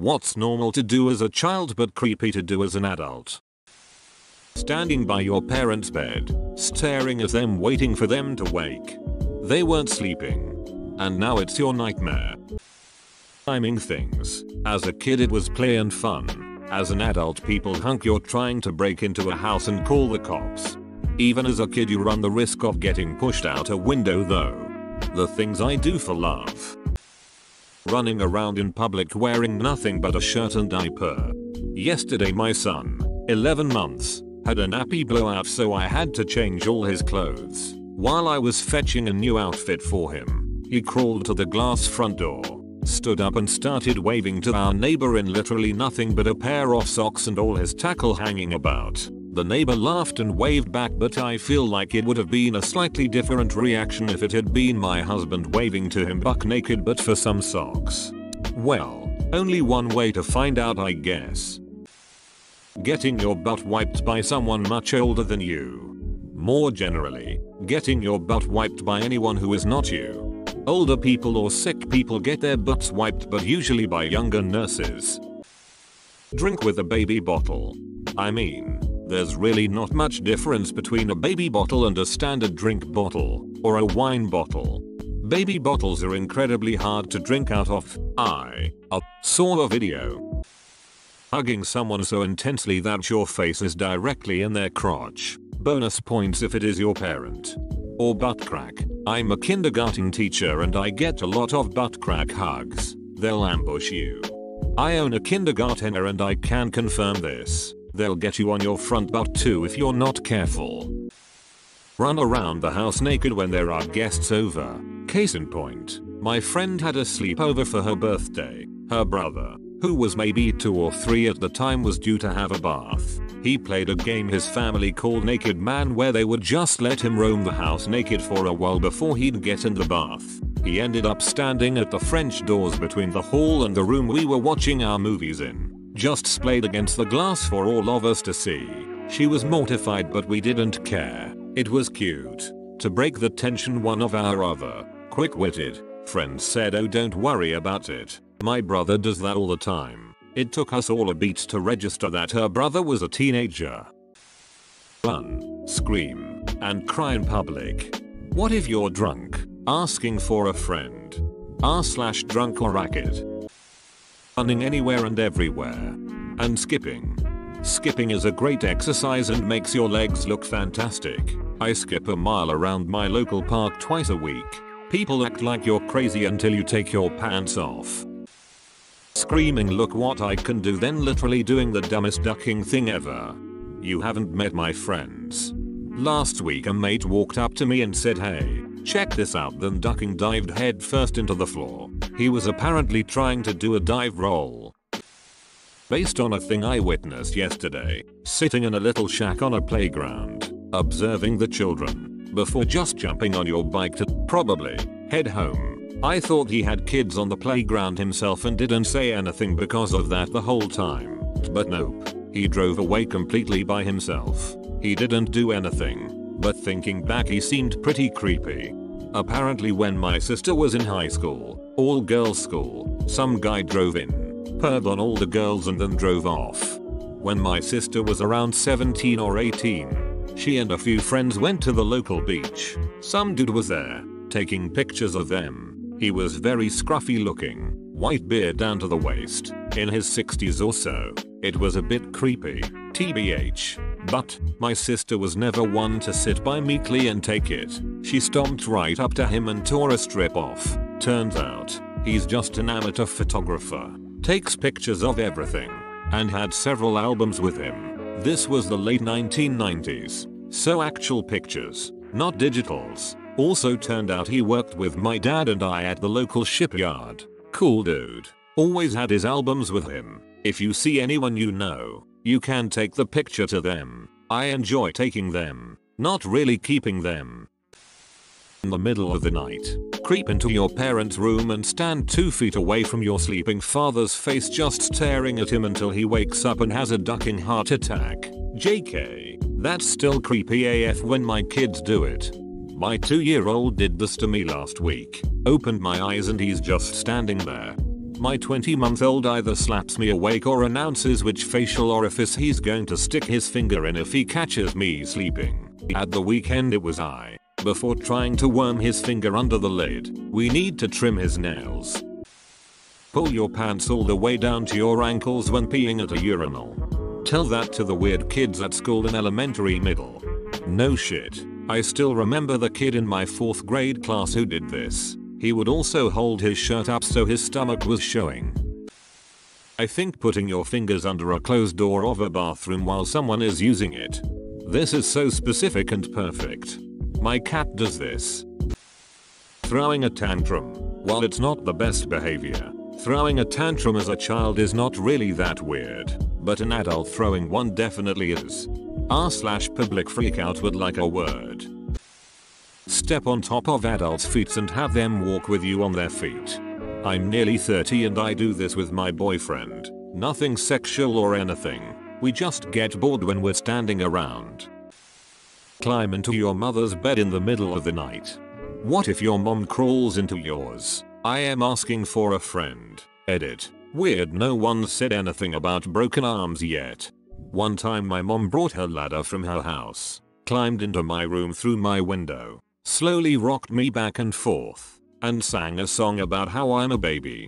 What's normal to do as a child but creepy to do as an adult? Standing by your parents' bed, staring at them waiting for them to wake. They weren't sleeping. And now it's your nightmare. Timing things. As a kid it was play and fun. As an adult people hunk you're trying to break into a house and call the cops. Even as a kid you run the risk of getting pushed out a window though. The things I do for love. Running around in public wearing nothing but a shirt and diaper. Yesterday my son, 11 months, had a nappy blowout so I had to change all his clothes. While I was fetching a new outfit for him, he crawled to the glass front door, stood up and started waving to our neighbor in literally nothing but a pair of socks and all his tackle hanging about. The neighbor laughed and waved back, but I feel like it would have been a slightly different reaction if it had been my husband waving to him buck naked but for some socks. Well, only one way to find out I guess. Getting your butt wiped by someone much older than you. More generally, getting your butt wiped by anyone who is not you. Older people or sick people get their butts wiped, but usually by younger nurses. Drink with a baby bottle. I mean, there's really not much difference between a baby bottle and a standard drink bottle, or a wine bottle. Baby bottles are incredibly hard to drink out of. I saw a video. Hugging someone so intensely that your face is directly in their crotch. Bonus points if it is your parent. Or butt crack. I'm a kindergarten teacher and I get a lot of butt crack hugs. They'll ambush you. I own a kindergartner and I can confirm this. They'll get you on your front butt too if you're not careful. Run around the house naked when there are guests over. Case in point, my friend had a sleepover for her birthday. Her brother, who was maybe 2 or 3 at the time, was due to have a bath. He played a game his family called Naked Man where they would just let him roam the house naked for a while before he'd get in the bath. He ended up standing at the French doors between the hall and the room we were watching our movies in. Just splayed against the glass for all of us to see. She was mortified but we didn't care. It was cute. To break the tension, one of our other quick-witted friends said, "Oh, don't worry about it. My brother does that all the time." It took us all a beat to register that her brother was a teenager. Run, scream, and cry in public. What if you're drunk, asking for a friend? R/drunk or racket. Running anywhere and everywhere. And skipping. Skipping is a great exercise and makes your legs look fantastic. I skip a mile around my local park twice a week. People act like you're crazy until you take your pants off. Screaming, "Look what I can do," then literally doing the dumbest ducking thing ever. You haven't met my friends. Last week a mate walked up to me and said, "Hey, check this out," then ducking dived head first into the floor. He was apparently trying to do a dive roll. Based on a thing I witnessed yesterday, sitting in a little shack on a playground, observing the children, before just jumping on your bike to probably head home. I thought he had kids on the playground himself and didn't say anything because of that the whole time. But nope. He drove away completely by himself. He didn't do anything. But thinking back, he seemed pretty creepy. Apparently when my sister was in high school, all girls school, some guy drove in, perved on all the girls and then drove off. When my sister was around 17 or 18, she and a few friends went to the local beach. Some dude was there, taking pictures of them. He was very scruffy looking, white beard down to the waist, in his 60s or so. It was a bit creepy, TBH. But my sister was never one to sit by meekly and take it. She stomped right up to him and tore a strip off. Turns out, he's just an amateur photographer. Takes pictures of everything. And had several albums with him. This was the late 1990s. So actual pictures, not digitals. Also turned out he worked with my dad and I at the local shipyard. Cool dude. Always had his albums with him. If you see anyone you know, you can take the picture to them. I enjoy taking them, not really keeping them. In the middle of the night, creep into your parents' room and stand 2 feet away from your sleeping father's face, just staring at him until he wakes up and has a ducking heart attack. JK, that's still creepy AF when my kids do it. My 2-year-old did this to me last week. Opened my eyes and he's just standing there. My 20-month-old either slaps me awake or announces which facial orifice he's going to stick his finger in if he catches me sleeping. At the weekend it was I. Before trying to worm his finger under the lid, we need to trim his nails. Pull your pants all the way down to your ankles when peeing at a urinal. Tell that to the weird kids at school in elementary middle. No shit. I still remember the kid in my 4th grade class who did this. He would also hold his shirt up so his stomach was showing. I think putting your fingers under a closed door of a bathroom while someone is using it. This is so specific and perfect. My cat does this. Throwing a tantrum. While it's not the best behavior, throwing a tantrum as a child is not really that weird, but an adult throwing one definitely is. R/public freakout would like a word. Step on top of adults' feet and have them walk with you on their feet. I'm nearly 30 and I do this with my boyfriend. Nothing sexual or anything. We just get bored when we're standing around. Climb into your mother's bed in the middle of the night. What if your mom crawls into yours? I am asking for a friend. Edit. Weird, no one said anything about broken arms yet. One time my mom brought her ladder from her house, climbed into my room through my window, slowly rocked me back and forth, and sang a song about how I'm a baby.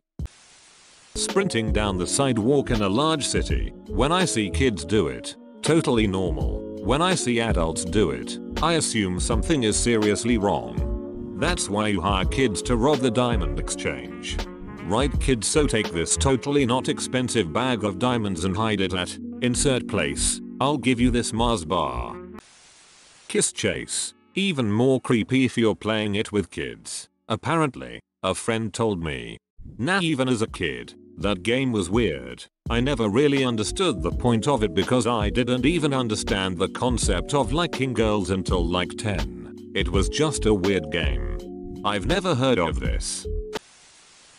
Sprinting down the sidewalk in a large city. When I see kids do it, totally normal. When I see adults do it, I assume something is seriously wrong. That's why you hire kids to rob the diamond exchange. Right kids, so take this totally not expensive bag of diamonds and hide it at insert place. I'll give you this Mars bar. Kiss chase. Even more creepy if you're playing it with kids. Apparently, a friend told me. Nah, even as a kid, that game was weird. I never really understood the point of it because I didn't even understand the concept of liking girls until like 10. It was just a weird game. I've never heard of this.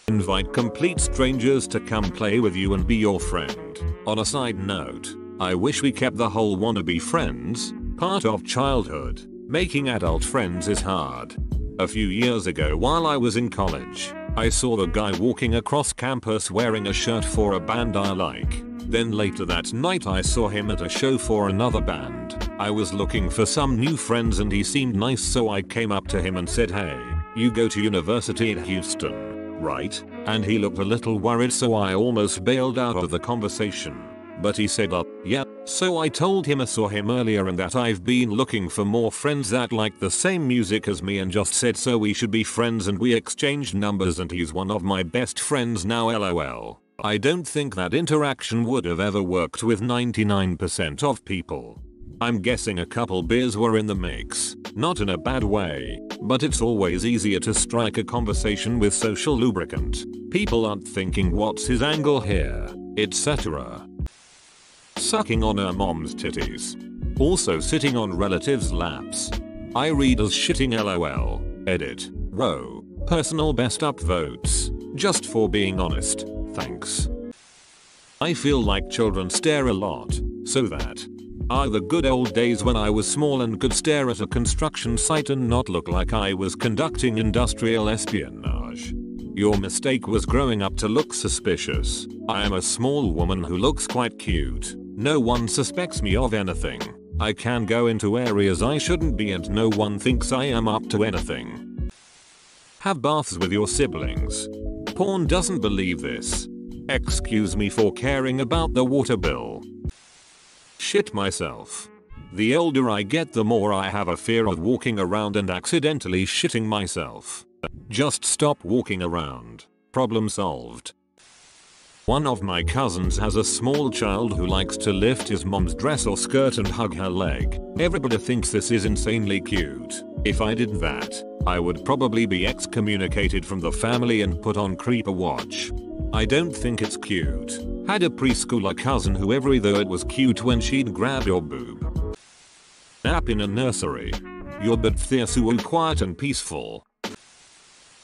Invite complete strangers to come play with you and be your friend. On a side note, I wish we kept the whole wanna be friends part of childhood. Making adult friends is hard. A few years ago while I was in college, I saw the guy walking across campus wearing a shirt for a band I like. Then later that night I saw him at a show for another band. I was looking for some new friends and he seemed nice, so I came up to him and said, "Hey, you go to university in Houston, right?" And he looked a little worried, so I almost bailed out of the conversation. But he said, yeah. So I told him I saw him earlier and that I've been looking for more friends that like the same music as me, and just said so we should be friends, and we exchanged numbers and he's one of my best friends now, lol. I don't think that interaction would have ever worked with 99% of people. I'm guessing a couple beers were in the mix, not in a bad way, but it's always easier to strike a conversation with social lubricant. People aren't thinking what's his angle here, etc. Sucking on her mom's titties. Also sitting on relatives' laps. I read as shitting, lol. Edit. Row. Personal best upvotes. Just for being honest. Thanks. I feel like children stare a lot. So that are the good old days when I was small and could stare at a construction site and not look like I was conducting industrial espionage. Your mistake was growing up to look suspicious. I am a small woman who looks quite cute. No one suspects me of anything. I can go into areas I shouldn't be and no one thinks I am up to anything. Have baths with your siblings. Porn doesn't believe this. Excuse me for caring about the water bill. Shit myself. The older I get, the more I have a fear of walking around and accidentally shitting myself. Just stop walking around. Problem solved. One of my cousins has a small child who likes to lift his mom's dress or skirt and hug her leg. Everybody thinks this is insanely cute. If I did that, I would probably be excommunicated from the family and put on creeper watch. I don't think it's cute. Had a preschooler cousin who every though it was cute when she'd grab your boob. Nap in a nursery. You're but so quiet and peaceful.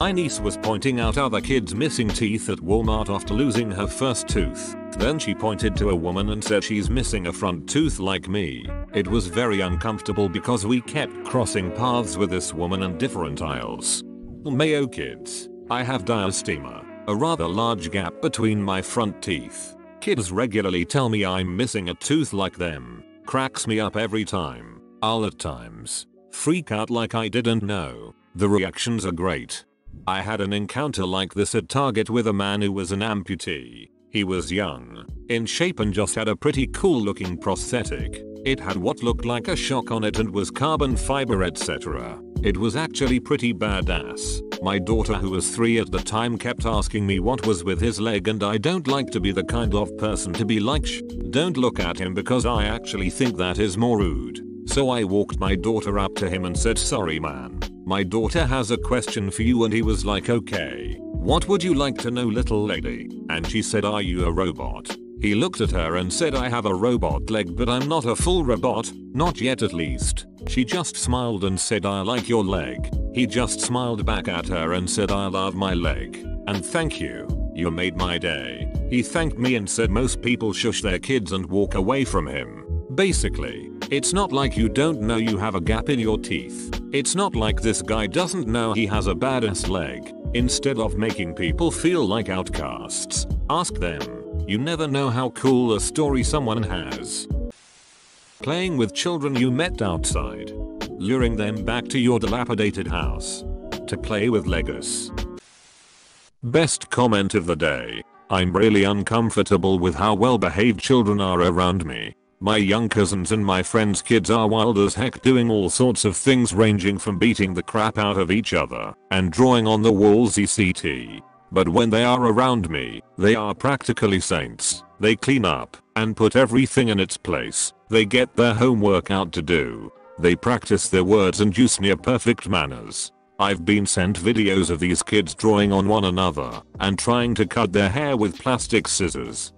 My niece was pointing out other kids missing teeth at Walmart after losing her first tooth. Then she pointed to a woman and said she's missing a front tooth like me. It was very uncomfortable because we kept crossing paths with this woman in different aisles. Mayo kids. I have diastema. A rather large gap between my front teeth. Kids regularly tell me I'm missing a tooth like them. Cracks me up every time. I'll at times freak out like I didn't know. The reactions are great. I had an encounter like this at Target with a man who was an amputee. He was young, in shape and just had a pretty cool looking prosthetic. It had what looked like a shock on it and was carbon fiber etc. It was actually pretty badass. My daughter, who was 3 at the time, kept asking me what was with his leg, and I don't like to be the kind of person to be like don't look at him, because I actually think that is more rude. So I walked my daughter up to him and said, sorry man, my daughter has a question for you, and he was like, okay, what would you like to know, little lady? And she said, are you a robot? He looked at her and said, I have a robot leg, but I'm not a full robot, not yet at least. She just smiled and said, I like your leg. He just smiled back at her and said, I love my leg. And thank you. You made my day. He thanked me and said most people shush their kids and walk away from him. Basically, it's not like you don't know you have a gap in your teeth. It's not like this guy doesn't know he has a badass leg. Instead of making people feel like outcasts, ask them. You never know how cool a story someone has. Playing with children you met outside. Luring them back to your dilapidated house to play with Legos. Best comment of the day. I'm really uncomfortable with how well behaved children are around me. My young cousins and my friends' kids are wild as heck, doing all sorts of things ranging from beating the crap out of each other and drawing on the walls etc. But when they are around me, they are practically saints. They clean up and put everything in its place. They get their homework out to do. They practice their words and use near perfect manners. I've been sent videos of these kids drawing on one another and trying to cut their hair with plastic scissors.